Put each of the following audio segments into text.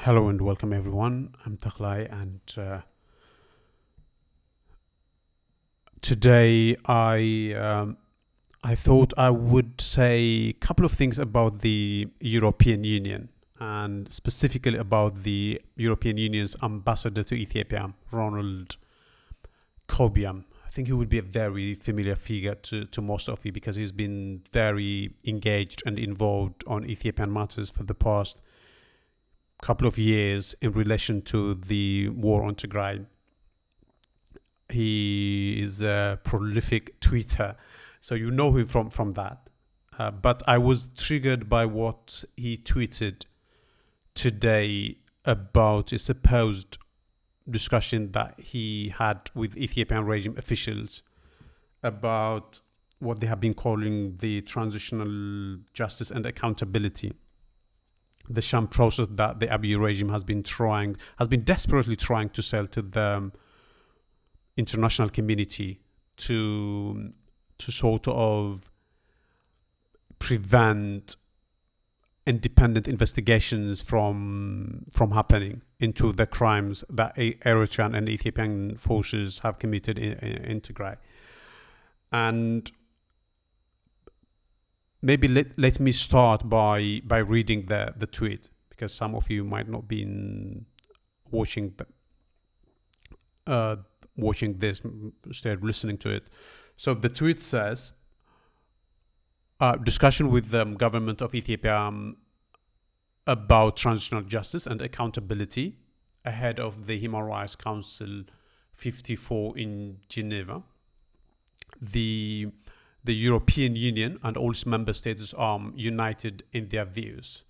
Hello and welcome everyone. I'm Takhlai and today I thought I would say a couple of things about the European Union and specifically about the European Union's ambassador to Ethiopia, Roland Kobia. I think he would be a very familiar figure to most of you because he's been very engaged and involved on Ethiopian matters for the past couple of years in relation to the war on Tigray. He is a prolific tweeter, so you know him from that. But I was triggered by what he tweeted today about a supposed discussion that he had with Ethiopian regime officials about what they have been calling the transitional justice and accountability, the sham process that the Abiy regime has been desperately trying to sell to the international community to sort of prevent independent investigations from happening into the crimes that Eritrean and Ethiopian forces have committed in Tigray. And maybe let me start by reading the tweet, because some of you might not be watching this, instead listening to it. So the tweet says, discussion with the government of Ethiopia about transitional justice and accountability ahead of the Human Rights Council 54 in Geneva. The European Union and all its member states are united in their views.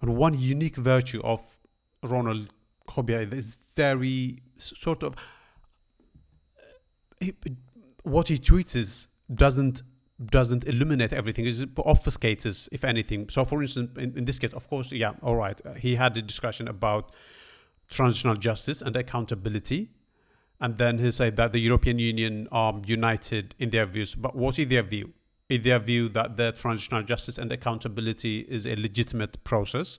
And one unique virtue of Ronald Kobia is very sort of what he tweets doesn't illuminate everything. It obfuscates, if anything. So, for instance, in this case, of course, yeah, all right, he had a discussion about transitional justice and accountability. And then he said that the European Union are united in their views. But what is their view? Is their view that the transitional justice and accountability is a legitimate process?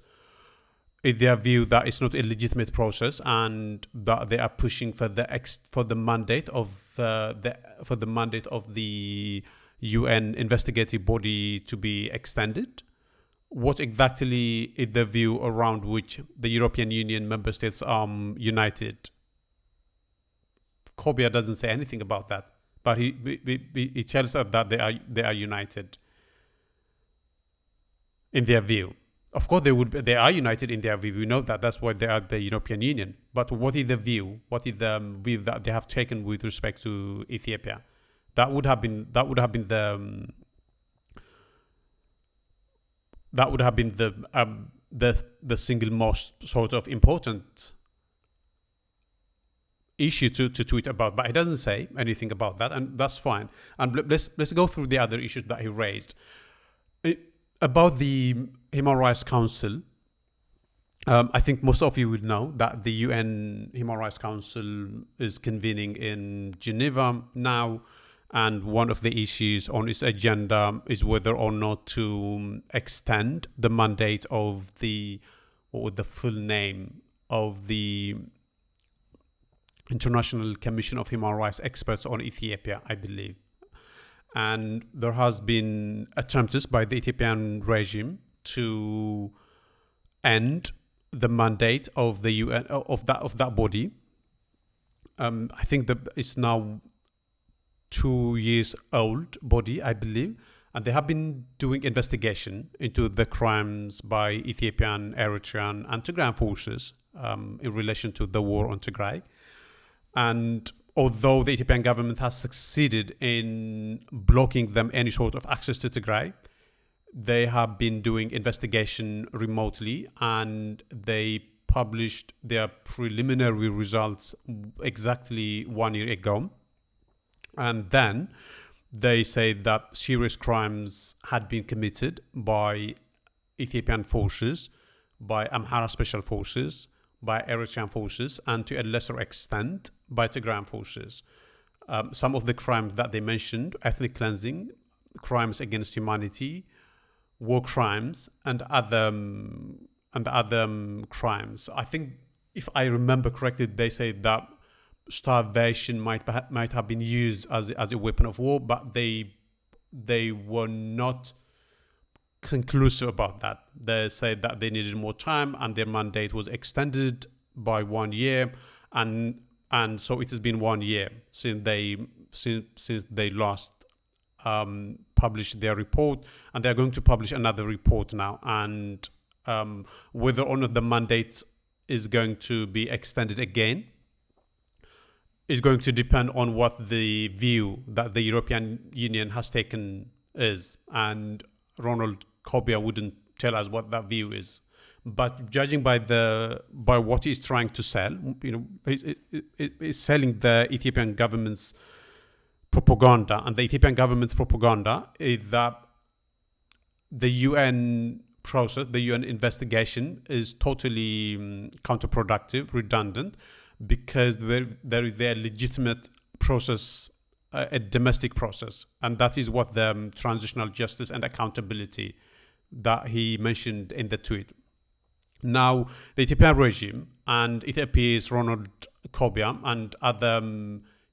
Is their view that it's not a legitimate process and that they are pushing for the mandate of the UN investigative body to be extended? What exactly is the view around which the European Union member states are united? Kobia doesn't say anything about that, but he tells us that they are united in their view. Of course, they are united in their view. We know that. That's why they are the European Union. But what is the view? What is the view that they have taken with respect to Ethiopia? That would have been the single most sort of important issue to tweet about, but he doesn't say anything about that, and that's fine. And let's go through the other issues that he raised about the Human Rights Council. I think most of you would know that the UN Human Rights Council is convening in Geneva now, and one of the issues on its agenda is whether or not to extend the mandate of the full name of the International Commission of Human Rights Experts on Ethiopia, I believe. And there has been attempts by the Ethiopian regime to end the mandate of the UN of that body. I think that it's now 2 years old body, I believe, and they have been doing investigation into the crimes by Ethiopian, Eritrean, and Tigrayan forces in relation to the war on Tigray. And although the Ethiopian government has succeeded in blocking them any sort of access to Tigray, they have been doing investigation remotely, and they published their preliminary results exactly 1 year ago. And then they say that serious crimes had been committed by Ethiopian forces, by Amhara special forces, by Eritrean forces, and to a lesser extent by Tigrayan forces. Some of the crimes that they mentioned: ethnic cleansing, crimes against humanity, war crimes, and other crimes. I think, if I remember correctly, they say that starvation might have been used as a weapon of war, but they were not conclusive about that. They said that they needed more time, and their mandate was extended by 1 year, and so it has been 1 year since they last published their report, and they're going to publish another report now. And whether or not the mandate is going to be extended again is going to depend on what the view that the European Union has taken is. And Ronald Kobia wouldn't tell us what that view is. But judging by what he's trying to sell, he's selling the Ethiopian government's propaganda, and the Ethiopian government's propaganda is that the UN process, the UN investigation, is totally counterproductive, redundant, because there is a legitimate process, a domestic process, and that is what the transitional justice and accountability that he mentioned in the tweet. Now, the Ethiopian regime, and it appears Ronald Kobia and other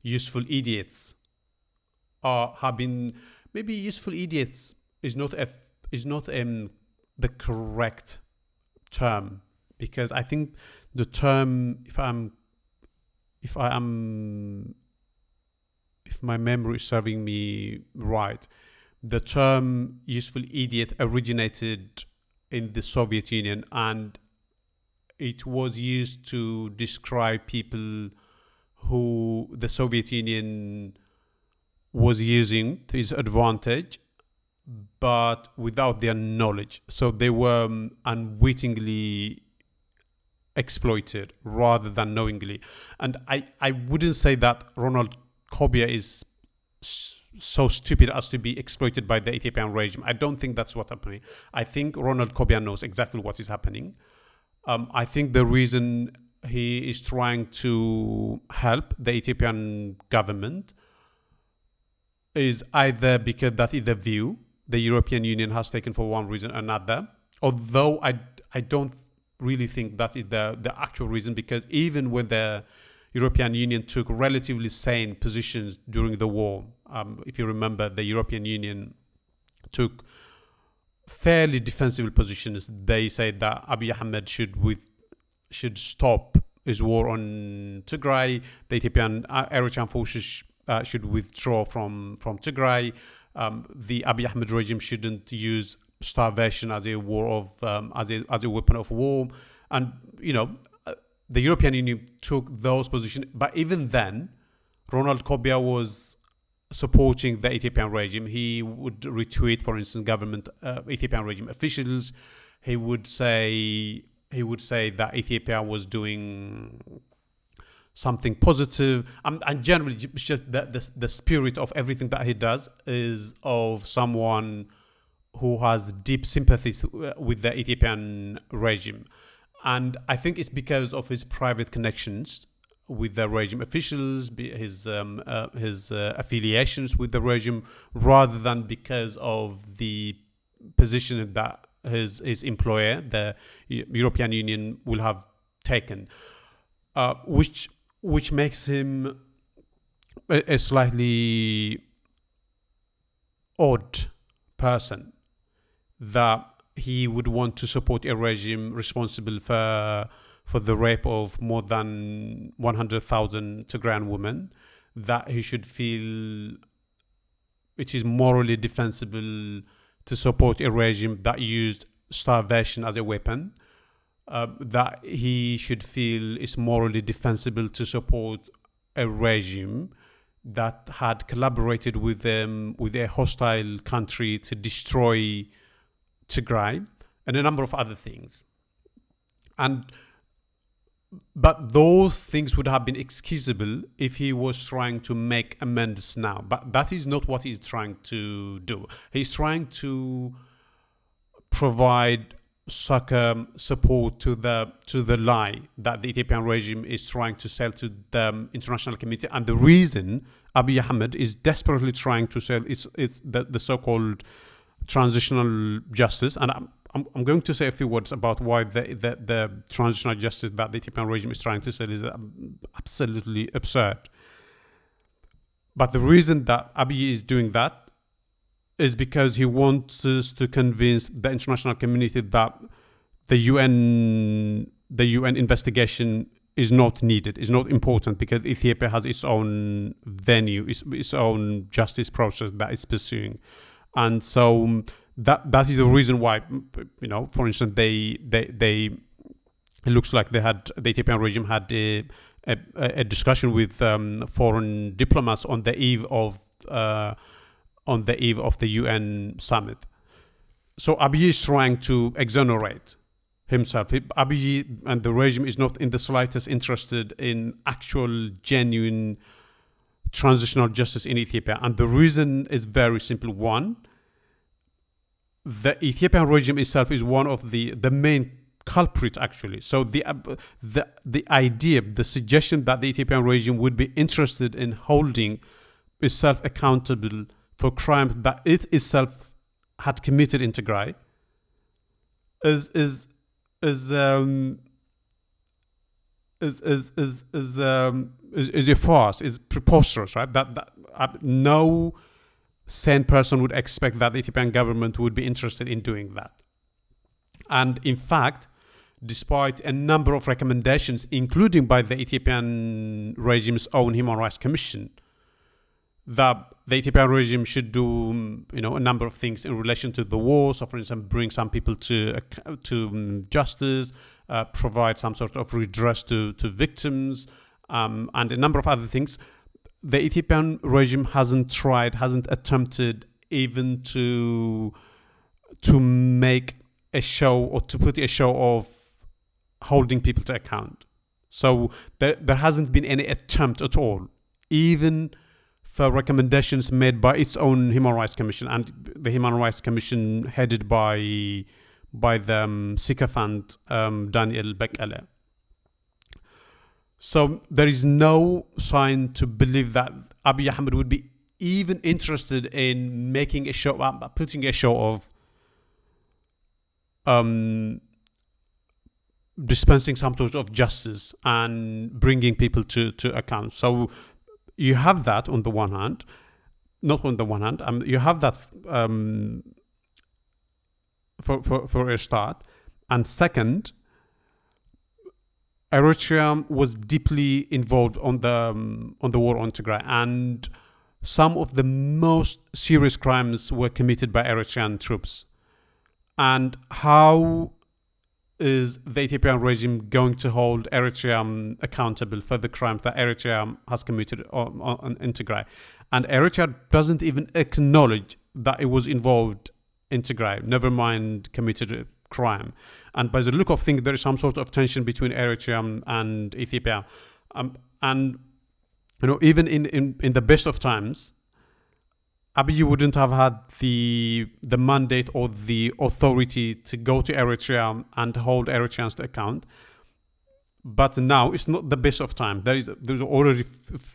useful idiots have been, maybe useful idiots is not the correct term, because I think the term, if my memory is serving me right, the term useful idiot originated in the Soviet Union, and it was used to describe people who the Soviet Union was using to its advantage, but without their knowledge. So they were unwittingly exploited rather than knowingly. And I wouldn't say that Ronald Kobia is so stupid as to be exploited by the Ethiopian regime. I don't think that's what's happening. I think Ronald Kobia knows exactly what is happening. I think the reason he is trying to help the Ethiopian government is either because that is the view the European Union has taken for one reason or another, although I don't really think that is the actual reason, because even when the European Union took relatively sane positions during the war, if you remember, the European Union took fairly defensive positions. They said that Abiy Ahmed should stop his war on Tigray. The Ethiopian Eritrean forces should withdraw from Tigray. The Abiy Ahmed regime shouldn't use starvation as a as a weapon of war, and the European Union took those positions. But even then, Ronald Kobia was supporting the Ethiopian regime. He would retweet, for instance, Ethiopian regime officials. He would say that Ethiopia was doing something positive, and generally just the spirit of everything that he does is of someone who has deep sympathies with the Ethiopian regime. And I think it's because of his private connections with the regime officials, his affiliations with the regime, rather than because of the position that his employer, the European Union, will have taken, which makes him a slightly odd person, that he would want to support a regime responsible for the rape of more than 100,000 Tigrayan women, that he should feel it is morally defensible to support a regime that used starvation as a weapon, that he should feel it's morally defensible to support a regime that had collaborated with a hostile country to destroy Tigray, and a number of other things. But those things would have been excusable if he was trying to make amends now. But that is not what he's trying to do. He's trying to provide support to the lie that the Ethiopian regime is trying to sell to the international community. And the reason Abiy Ahmed is desperately trying to sell is the so-called transitional justice. And I'm going to say a few words about why the transitional justice that the Ethiopian regime is trying to sell is absolutely absurd. But the reason that Abiy is doing that is because he wants us to convince the international community that the UN investigation is not needed, is not important, because Ethiopia has its own venue, its own justice process that it's pursuing. And so that is the reason why, for instance, they it looks like the Ethiopian regime had a discussion with foreign diplomats on the eve of the UN summit. So Abiy is trying to exonerate himself. Abiy and the regime is not in the slightest interested in actual, genuine transitional justice in Ethiopia. And the reason is very simple. One, the Ethiopian regime itself is one of the main culprit, actually. So the idea, the suggestion that the Ethiopian regime would be interested in holding itself accountable for crimes that it itself had committed in Tigray is a farce, is preposterous, right? That no sane person would expect that the Ethiopian government would be interested in doing that. And in fact, despite a number of recommendations, including by the Ethiopian regime's own Human Rights Commission, that the Ethiopian regime should do, a number of things in relation to the war. So, for instance, bring some people to justice, provide some sort of redress to victims, and a number of other things. The Ethiopian regime hasn't attempted even to make a show, or to put a show of holding people to account. So there hasn't been any attempt at all, even for recommendations made by its own Human Rights Commission, and the Human Rights Commission headed by the sycophant Daniel Bekele. So there is no sign to believe that Abiy Ahmed would be even interested in making a show, putting a show of dispensing some sort of justice and bringing people to account. So you have that on the one hand, not on the one hand. You have that for a start, and second, Eritrea was deeply involved on the war on Tigray, and some of the most serious crimes were committed by Eritrean troops. And how is the Ethiopian regime going to hold Eritrea accountable for the crimes that Eritrea has committed in Tigray? And Eritrea doesn't even acknowledge that it was involved in Tigray, never mind committed a crime. And by the look of things, there is some sort of tension between Eritrea and Ethiopia. And even in the best of times, Abiy wouldn't have had the mandate or the authority to go to Eritrea and hold Eritreans to account. But now it's not the best of time. There's already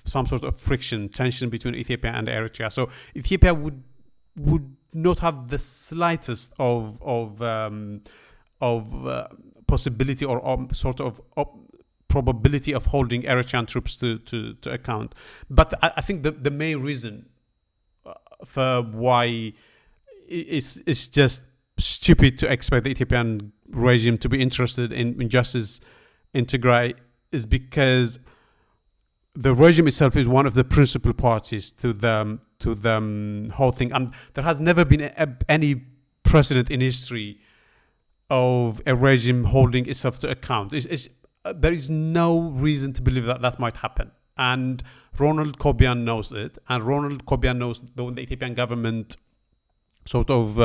some sort of friction, tension between Ethiopia and Eritrea. So Ethiopia would not have the slightest of possibility or sort of probability of holding Eritrean troops to account. But I think the main reason for why it's just stupid to expect the Ethiopian regime to be interested in justice in Tigray is because the regime itself is one of the principal parties to the whole thing, and there has never been any precedent in history of a regime holding itself to account. There is no reason to believe that might happen. And Roland Kobia knows it. And Roland Kobia knows the Ethiopian government sort of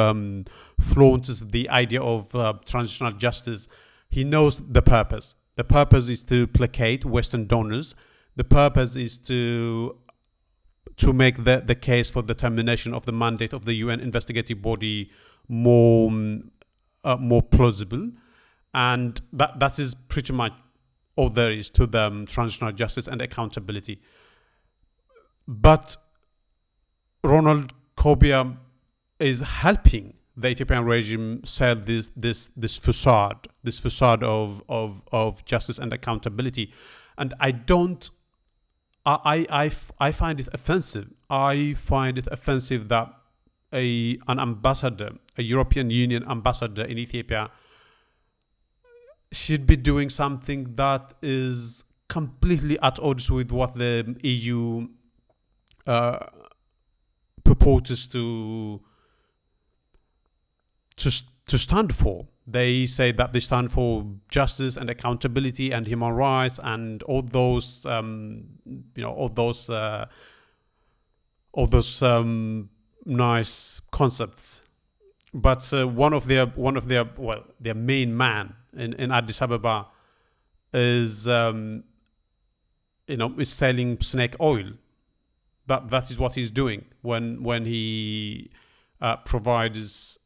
flaunts the idea of transitional justice. He knows the purpose. The purpose is to placate Western donors. The purpose is to make the case for the termination of the mandate of the UN investigative body more plausible. And that is pretty much all there is to the transitional justice and accountability. But Ronald Kobia is helping the Ethiopian regime sell this facade of justice and accountability, and I don't. I find it offensive. I find it offensive that an ambassador, a European Union ambassador in Ethiopia, should be doing something that is completely at odds with what the EU purports to stand for. They say that they stand for justice and accountability and human rights and all those nice concepts. But one of their their main man in Addis Ababa is is selling snake oil. That is what he's doing when he provides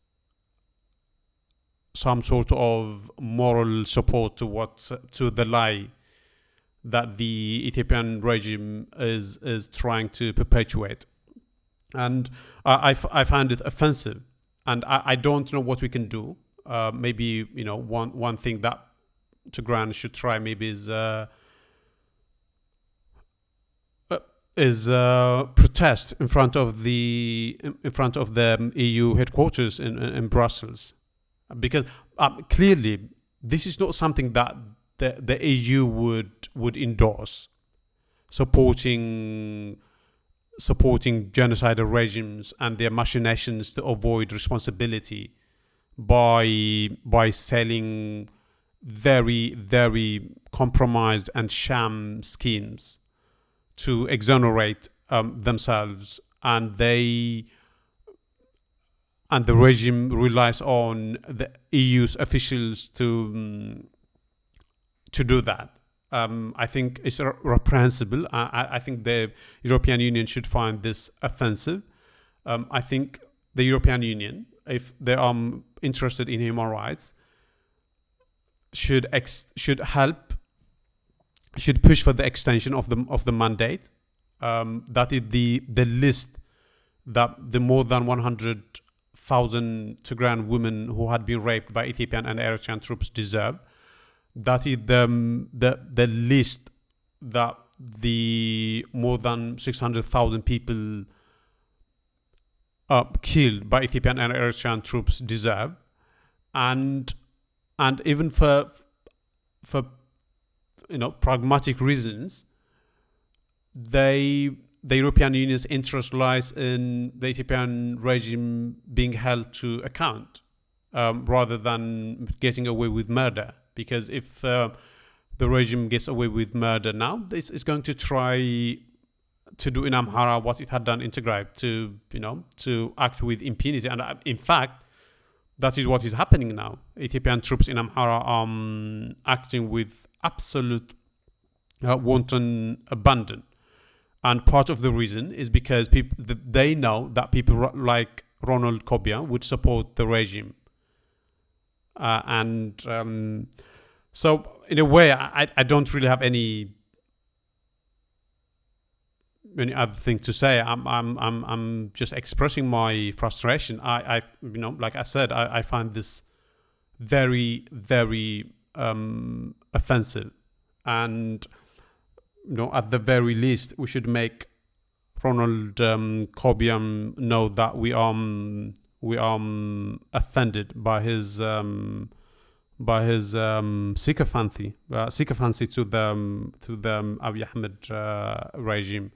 some sort of moral support to the lie that the Ethiopian regime is trying to perpetuate, and I find it offensive, and I don't know what we can do. Maybe one thing that Tigran should try maybe is protest in front of the EU headquarters in Brussels, because clearly this is not something that the EU would endorse, supporting genocidal regimes and their machinations to avoid responsibility by selling very, very compromised and sham schemes to exonerate themselves, and the regime relies on the EU's officials to do that. I think it's reprehensible. I think the European Union should find this offensive. I think the European Union, if they are interested in human rights, should push for the extension of the mandate. That is the list that the more than 100,000 Tigrayan women who had been raped by Ethiopian and Eritrean troops deserve. That is the list that the more than 600,000 people killed by Ethiopian and Eritrean troops deserve, and even for pragmatic reasons, the European Union's interest lies in the Ethiopian regime being held to account rather than getting away with murder. Because if the regime gets away with murder now, it's going to try to do in Amhara what it had done in Tigray, to act with impunity. And in fact, that is what is happening now. Ethiopian troops in Amhara are acting with absolute wanton abandon. And part of the reason is because they know that people like Roland Kobia would support the regime. So in a way, I don't really have any other thing to say. I'm just expressing my frustration. Like I said, I find this very, very offensive, and at the very least, we should make Ronald Kobia know that we are offended by his sycophancy to the Abiy Ahmed regime.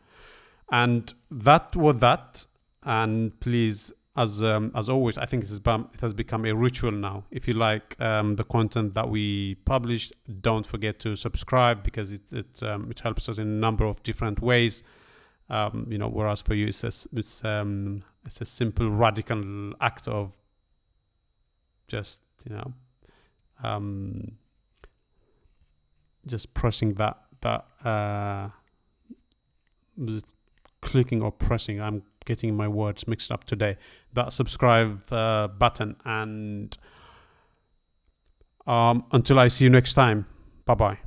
And that was that. And please, as always, I think it has become a ritual now. If you like the content that we publish, don't forget to subscribe, because it helps us in a number of different ways. Whereas for you, it's a simple radical act of just just pressing that clicking or pressing. I'm getting my words mixed up today. That subscribe button, and until I see you next time. Bye bye.